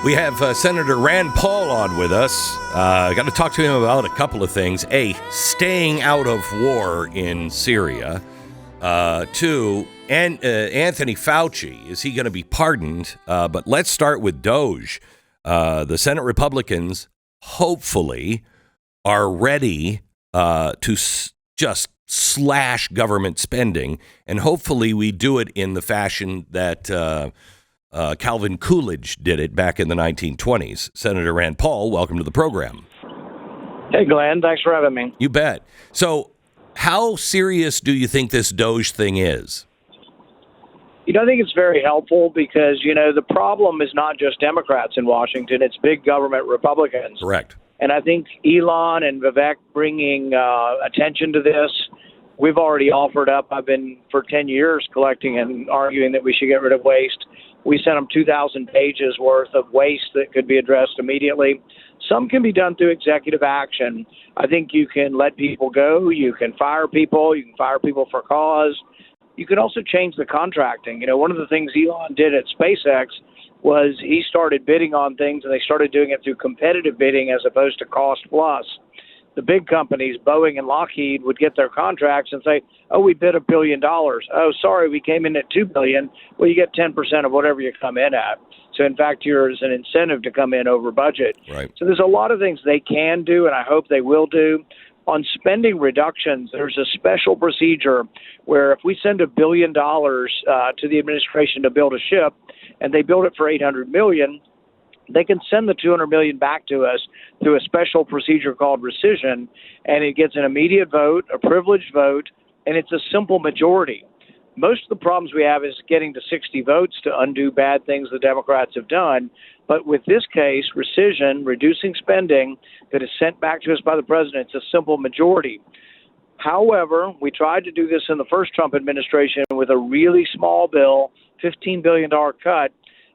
We have Senator Rand Paul on with us. Got to talk to him about a couple of things. A, staying out of war in Syria. Two, and Anthony Fauci, is he going to be pardoned? But let's start with Doge. The Senate Republicans, hopefully, are ready to just slash government spending. And hopefully we do it in the fashion that Calvin Coolidge did it back in the 1920s. Senator Rand Paul, welcome to the program. Hey, Glenn. Thanks for having me. You bet. So how serious do you think this Doge thing is? I think it's very helpful because, the problem is not just Democrats in Washington. It's big government Republicans. Correct. And I think Elon and Beck bringing attention to this. We've already offered up. I've been for 10 years collecting and arguing that we should get rid of waste. We sent them 2,000 pages worth of waste that could be addressed immediately. Some can be done through executive action. I think you can let people go. You can fire people. You can fire people for cause. You can also change the contracting. One of the things Elon did at SpaceX was he started bidding on things, and they started doing it through competitive bidding as opposed to cost plus. The big companies, Boeing and Lockheed, would get their contracts and say, oh, we bid $1 billion. Oh, sorry, we came in at $2 billion. Well, you get 10% of whatever you come in at. So, in fact, there's an incentive to come in over budget. Right. So there's a lot of things they can do, and I hope they will do. On spending reductions, there's a special procedure where if we send $1 billion to the administration to build a ship, and they build it for $800 million, they can send the $200 million back to us through a special procedure called rescission, and it gets an immediate vote, a privileged vote, and it's a simple majority. Most of the problems we have is getting to 60 votes to undo bad things the Democrats have done. But with this case, rescission, reducing spending that is sent back to us by the president, it's a simple majority. However, we tried to do this in the first Trump administration with a really small bill, $15 billion cut,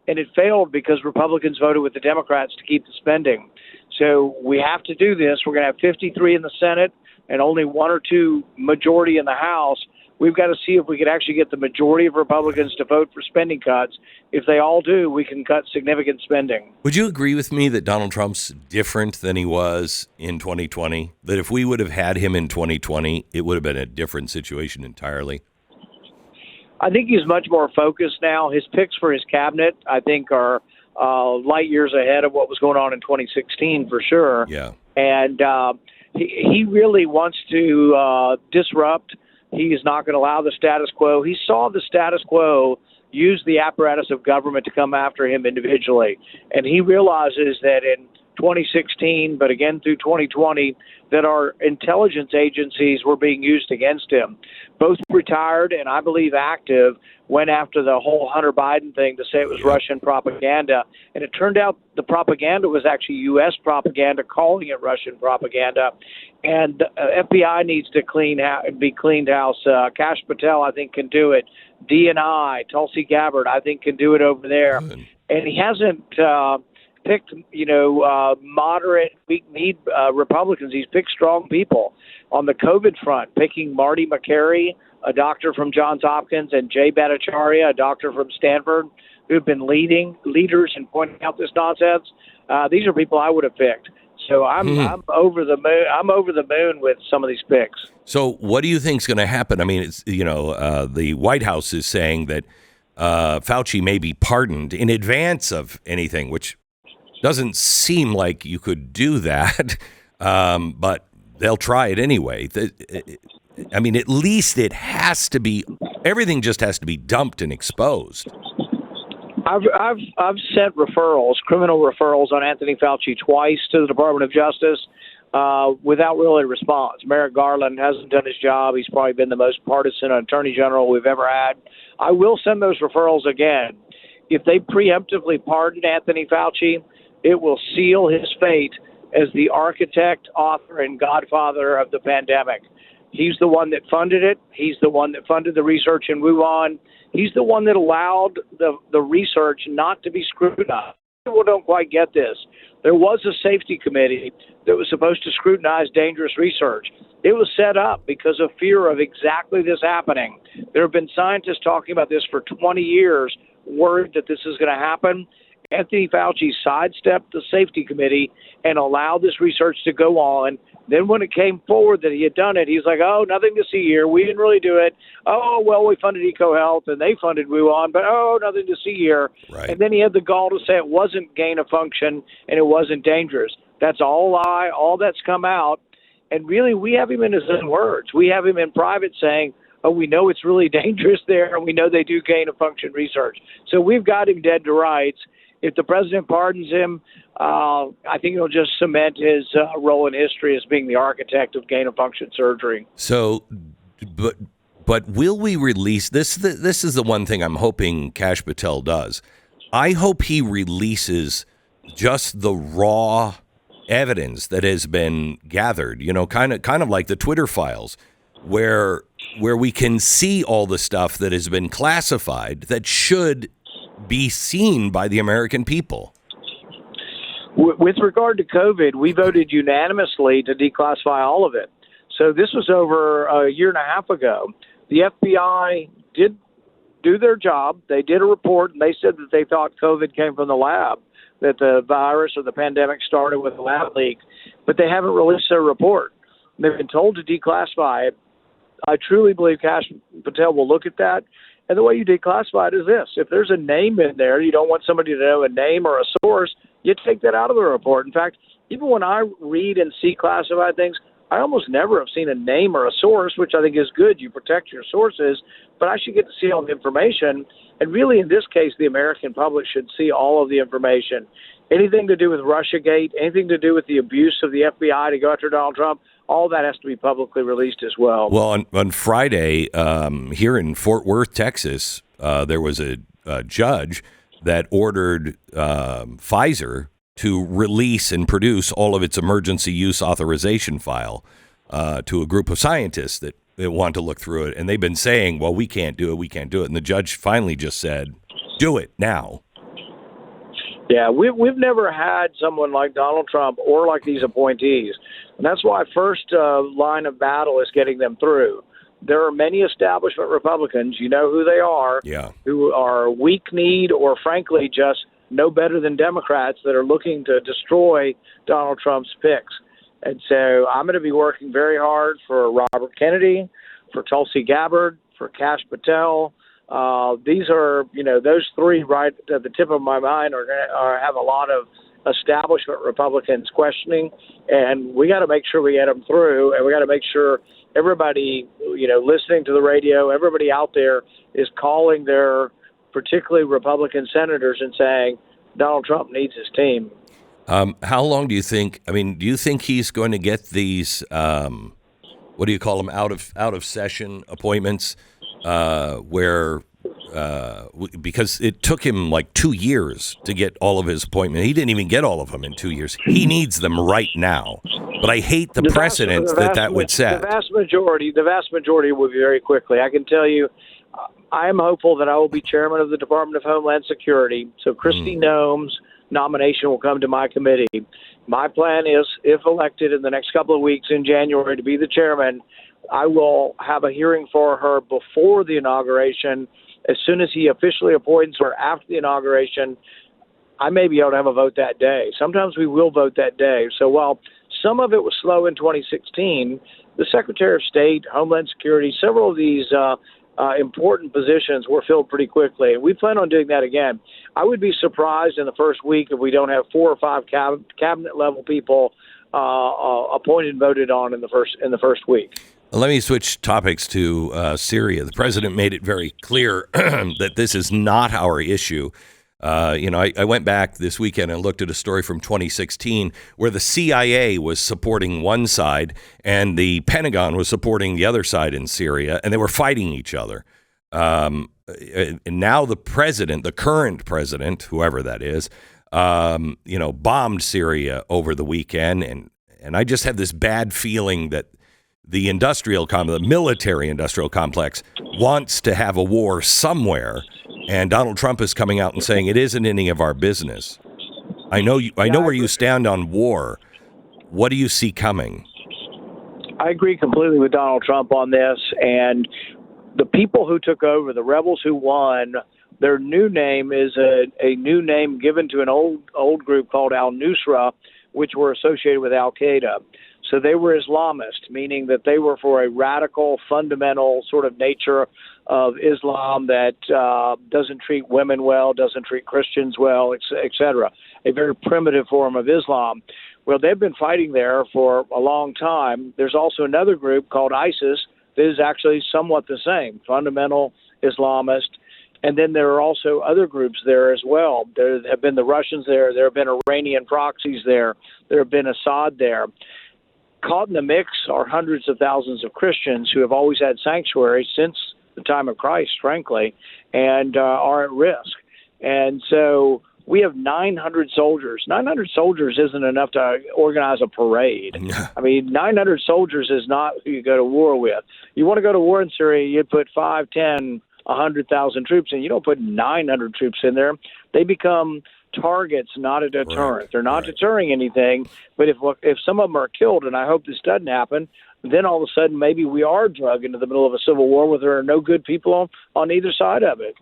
and it failed because Republicans voted with the Democrats to keep the spending. So we have to do this. We're going to have 53 in the Senate and only 1 or 2 majority in the House. We've got to see if we could actually get the majority of Republicans to vote for spending cuts. If they all do, we can cut significant spending. Would you agree with me that Donald Trump's different than he was in 2020? That if we would have had him in 2020, it would have been a different situation entirely? I think he's much more focused now. His picks for his cabinet, I think, are light years ahead of what was going on in 2016 for sure. Yeah. And he really wants to disrupt. He is not going to allow the status quo. He saw the status quo use the apparatus of government to come after him individually. And he realizes that in 2016, but again through 2020, that our intelligence agencies were being used against him. Both retired and I believe active went after the whole Hunter Biden thing to say it was Russian propaganda. And it turned out the propaganda was actually U.S. propaganda, calling it Russian propaganda. And the FBI needs to be cleaned house. Kash Patel, I think, can do it. D&I, Tulsi Gabbard, I think, can do it over there. Good. And he hasn't picked, moderate, weak-kneed Republicans. He's picked strong people. On the COVID front, picking Marty McCary, a doctor from Johns Hopkins, and Jay Bhattacharya, a doctor from Stanford, who've been leaders in pointing out this nonsense. These are people I would have picked. So I'm over the moon. I'm over the moon with some of these picks. So what do you think is going to happen? I mean, it's the White House is saying that Fauci may be pardoned in advance of anything, which doesn't seem like you could do that, but they'll try it anyway. I mean, at least it has to be. Everything just has to be dumped and exposed. I've sent referrals, criminal referrals on Anthony Fauci twice to the Department of Justice without really a response. Merrick Garland hasn't done his job. He's probably been the most partisan attorney general we've ever had. I will send those referrals again. If they preemptively pardon Anthony Fauci, it will seal his fate as the architect, author, and godfather of the pandemic. He's the one that funded it. He's the one that funded the research in Wuhan. He's the one that allowed the research not to be scrutinized. People don't quite get this. There was a safety committee that was supposed to scrutinize dangerous research. It was set up because of fear of exactly this happening. There have been scientists talking about this for 20 years, worried that this is going to happen. Anthony Fauci sidestepped the safety committee and allowed this research to go on. Then when it came forward that he had done it, he's like, oh, nothing to see here. We didn't really do it. Oh, well, we funded EcoHealth and they funded WuOn, but nothing to see here. Right. And then he had the gall to say it wasn't gain of function and it wasn't dangerous. That's all a lie. All that's come out. And really, we have him in his own words. We have him in private saying, oh, we know it's really dangerous there, and we know they do gain of function research. So we've got him dead to rights. If the president pardons him, I think it'll just cement his role in history as being the architect of gain of function surgery. So, but will we release this? This is the one thing I'm hoping Kash Patel does. I hope he releases just the raw evidence that has been gathered. You know, kind of like the Twitter files, where we can see all the stuff that has been classified that should be seen by the American people. With regard to COVID, we voted unanimously to declassify all of it. So this was over a year and a half ago. The FBI did do their job. They did a report, and they said that they thought COVID came from the lab, that the virus or the pandemic started with a lab leak, but they haven't released their report. They've been told to declassify it. I truly believe Kash Patel will look at that. And the way you declassify it is this. If there's a name in there, you don't want somebody to know a name or a source, you take that out of the report. In fact, even when I read and see classified things, I almost never have seen a name or a source, which I think is good. You protect your sources, but I should get to see all the information. And really, in this case, the American public should see all of the information. Anything to do with Russiagate, anything to do with the abuse of the FBI to go after Donald Trump, all that has to be publicly released as well. Well, on Friday, here in Fort Worth, Texas, there was a judge that ordered Pfizer to release and produce all of its emergency use authorization file to a group of scientists that want to look through it. And they've been saying, well, we can't do it. And the judge finally just said, do it now. Yeah, we've never had someone like Donald Trump or like these appointees. And that's why first line of battle is getting them through. There are many establishment Republicans, you know who they are, who are weak-kneed or, frankly, just no better than Democrats that are looking to destroy Donald Trump's picks. And so I'm going to be working very hard for Robert Kennedy, for Tulsi Gabbard, for Kash Patel. These are, those three right at the tip of my mind are have a lot of establishment Republicans questioning, and we got to make sure we get them through, and we got to make sure everybody, listening to the radio, everybody out there is calling their particularly Republican senators and saying Donald Trump needs his team. How long do you think? Do you think he's going to get these? What do you call them? Out of session appointments, because it took him like 2 years to get all of his appointments. He didn't even get all of them in 2 years. He needs them right now. But I hate the precedent that would set. The vast majority will be very quickly. I can tell you, I am hopeful that I will be chairman of the Department of Homeland Security. So Kristi Noem's nomination will come to my committee. My plan is, if elected in the next couple of weeks in January to be the chairman, I will have a hearing for her before the inauguration. As soon as he officially appoints her after the inauguration, I may be able to have a vote that day. Sometimes we will vote that day. So while some of it was slow in 2016, the Secretary of State, Homeland Security, several of these important positions were filled pretty quickly. And we plan on doing that again. I would be surprised in the first week if we don't have 4 or 5 cabinet level people appointed and voted on in the first week. Let me switch topics to Syria. The president made it very clear that this is not our issue. I went back this weekend and looked at a story from 2016 where the CIA was supporting one side and the Pentagon was supporting the other side in Syria, and they were fighting each other. And now the president, the current president, whoever that is, bombed Syria over the weekend. And I just have this bad feeling that the military-industrial complex wants to have a war somewhere, and Donald Trump is coming out and saying it isn't any of our business. I know where you stand on war. What do you see coming? I agree completely with Donald Trump on this, and the people who took over, the rebels who won, Their new name is a new name given to an old group called al-Nusra, which were associated with al-Qaeda. So they were Islamist, meaning that they were for a radical, fundamental sort of nature of Islam that doesn't treat women well, doesn't treat Christians well, et cetera. A very primitive form of Islam. Well, they've been fighting there for a long time. There's also another group called ISIS that is actually somewhat the same, fundamental Islamist. And then there are also other groups there as well. There have been the Russians there. There have been Iranian proxies there. There have been Assad there. Caught in the mix are hundreds of thousands of Christians who have always had sanctuary since the time of Christ, frankly, and are at risk. And so we have 900 soldiers. 900 soldiers isn't enough to organize a parade. I mean, 900 soldiers is not who you go to war with. You want to go to war in Syria, you put 5, 10, 100,000 troops in. You don't put 900 troops in there. They become targets, not a deterrent. Right. They're not deterring anything. But if some of them are killed, and I hope this doesn't happen, then all of a sudden maybe we are dragged into the middle of a civil war where there are no good people on either side of it.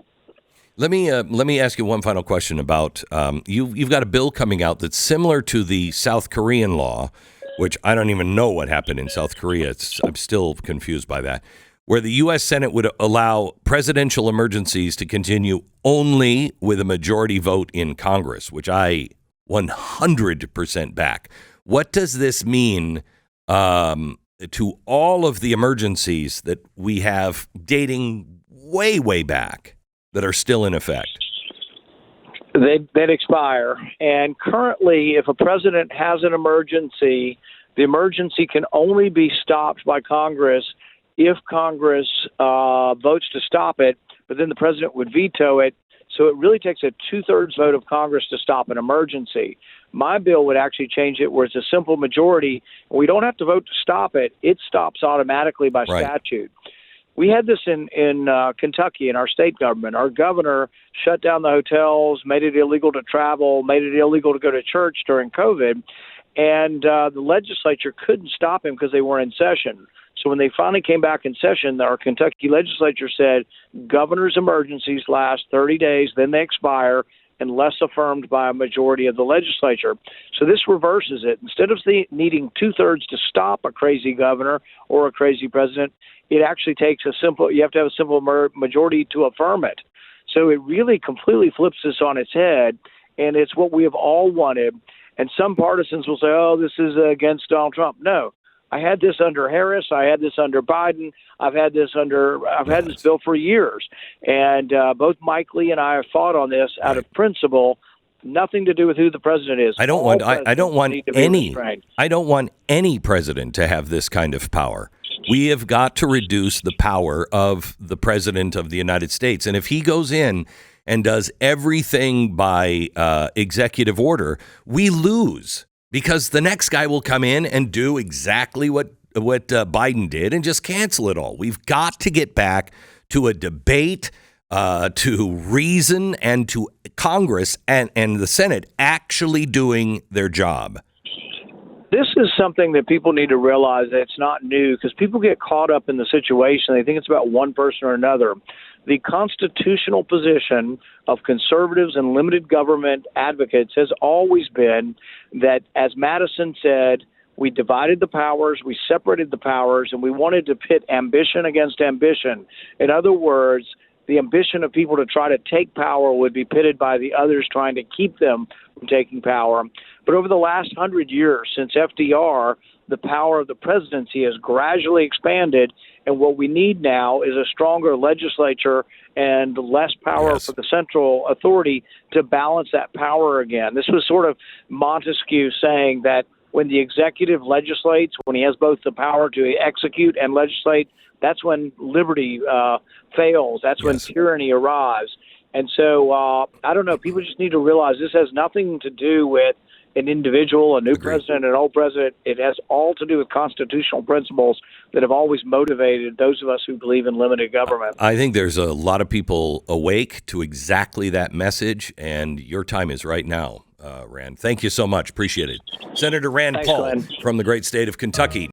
Let me ask you one final question about you've got a bill coming out that's similar to the South Korean law, which I don't even know what happened in South Korea. I'm still confused by that, where the U.S. Senate would allow presidential emergencies to continue only with a majority vote in Congress, which I 100% back. What does this mean to all of the emergencies that we have dating way, way back that are still in effect? They'd expire. And currently, if a president has an emergency, the emergency can only be stopped by Congress if Congress votes to stop it, but then the president would veto it. So it really takes a 2/3 vote of Congress to stop an emergency. My bill would actually change it where it's a simple majority. We don't have to vote to stop it. It stops automatically by statute. We had this in Kentucky in our state government. Our governor shut down the hotels, made it illegal to travel, made it illegal to go to church during COVID. And the legislature couldn't stop him because they were in session. So when they finally came back in session, our Kentucky legislature said governor's emergencies last 30 days, then they expire unless affirmed by a majority of the legislature. So this reverses it. Instead of needing 2/3 to stop a crazy governor or a crazy president, it actually takes you have to have a simple majority to affirm it. So it really completely flips this on its head, and it's what we have all wanted. And some partisans will say, oh, this is against Donald Trump. No. I had this under Harris. I had this under Biden. I've had this bill for years. And both Mike Lee and I have fought on this out of principle, nothing to do with who the president is. I don't want any president to have this kind of power. We have got to reduce the power of the president of the United States. And if he goes in and does everything by executive order, we lose. Because the next guy will come in and do exactly what Biden did and just cancel it all. We've got to get back to a debate, to reason, and to Congress and the Senate actually doing their job. This is something that people need to realize that it's not new because people get caught up in the situation. They think it's about one person or another. The constitutional position of conservatives and limited government advocates has always been that, as Madison said, we divided the powers, we separated the powers, and we wanted to pit ambition against ambition. In other words, the ambition of people to try to take power would be pitted by the others trying to keep them from taking power. But over the last 100 years, since FDR, the power of the presidency has gradually expanded, and what we need now is a stronger legislature and less power for the central authority to balance that power again. This was sort of Montesquieu saying that when the executive legislates, when he has both the power to execute and legislate, that's when liberty fails. That's when tyranny arrives. And so, I don't know, people just need to realize this has nothing to do with an individual, a new president, an old president. It has all to do with constitutional principles that have always motivated those of us who believe in limited government. I think there's a lot of people awake to exactly that message, and your time is right now, Rand. Thank you so much. Appreciate it. Senator Rand Paul from the great state of Kentucky.